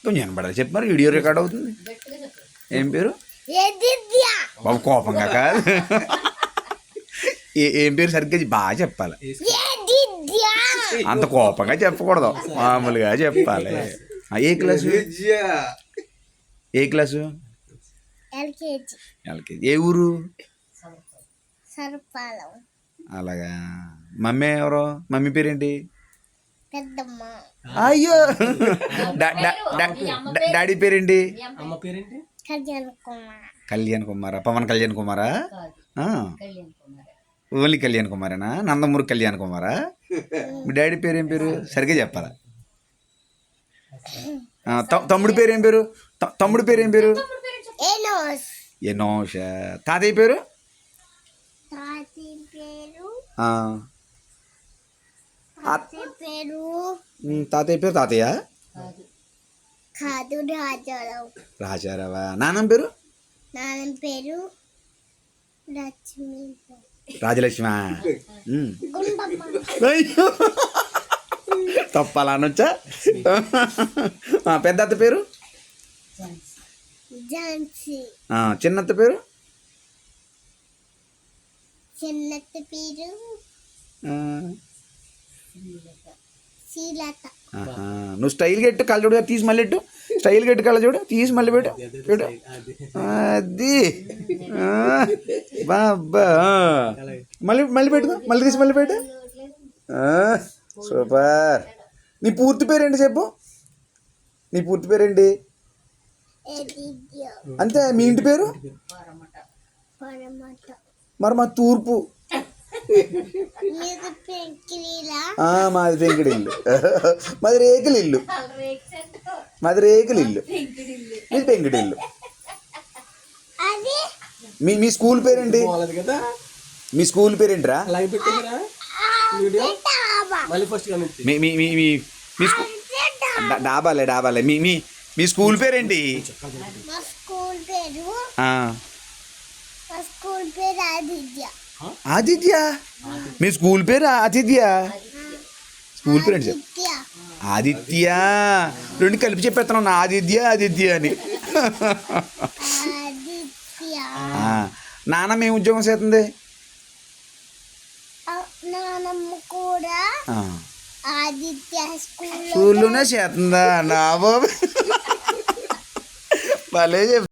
కొంచెం పడాలి చెప్పు మరి, వీడియో రికార్డ్ అవుతుంది. ఏం పేరు బాబు? కోపంగా కాదు, ఏం పేరు సరిగ్గా బాగా చెప్పాలి. అంత కోపంగా చెప్పకూడదు, మామూలుగా చెప్పాలి. ఏ క్లాసు? ఏ క్లాసు? ఎల్కేజీ. ఏ ఊరు? అలాగా. మమ్మీ ఎవరు? మమ్మీ పేరేంటి? అయ్యో, డాడీ పేరేంటి? కళ్యాణ్ కుమారా? పవన్ కళ్యాణ్ కుమారా? ఓన్లీ కళ్యాణ్ కుమారేనా? నందమూరి కళ్యాణ్ కుమారా? మీ డాడీ పేరు ఏం పేరు? సరిగ్గా చెప్పాలా. తమ్ముడు పేరు ఏం పేరు? తమ్ముడు పేరు ఏం పేరు? ఎనోష. తాతయ్య పేరు? తాతయ్య పేరు తాతయ్య రాజారావా? నాన్నమ్మ పేరు? రాజలక్ష్మి. తప్పాలా అనొచ్చా? పెద్ద అత్త పేరు? చిన్నత్త పేరు? నువ్వు స్టైల్గా ఎట్టు కళ్ళ చూడు, తీసి మళ్ళీ ఎట్టు. స్టైల్గా ఎట్టు కళ్ళ చూడు, తీసి మళ్ళీ పెట్టు. అది బాబా. మళ్ళీ పెట్టుకో, మళ్ళీ తీసి మళ్ళీ పెట్టు. సూపర్. నీ పూర్తి పేరేంటి చెప్పు? నీ పూర్తి పేరేంటి? అంతే. మీ ఇంటి పేరు? మరి మా తూర్పు. మాది పెంకిడి ఇల్లు. మాది రేకుల ఇల్లు. మాది రేకుల ఇల్లు. మీది పెంకిడి ఇల్లు. మీ స్కూల్ పేరేంటి? మీ స్కూల్ పేరేంటిరా? డాబాలే. మీ స్కూల్ పేరేంటి? ఆదిత్య. మీ స్కూల్ పేరు ఆదిత్య? స్కూల్ పేరు ఏంటి చెప్పు? ఆదిత్య. రెండు కలిపి చెప్పేస్తున్నాను, ఆదిత్య అని. నాన్నమ్మ ఏం ఉద్యోగం చేస్తుంది? స్కూల్లోనే చేస్తుందా? నా బాబు భలే చెప్పు.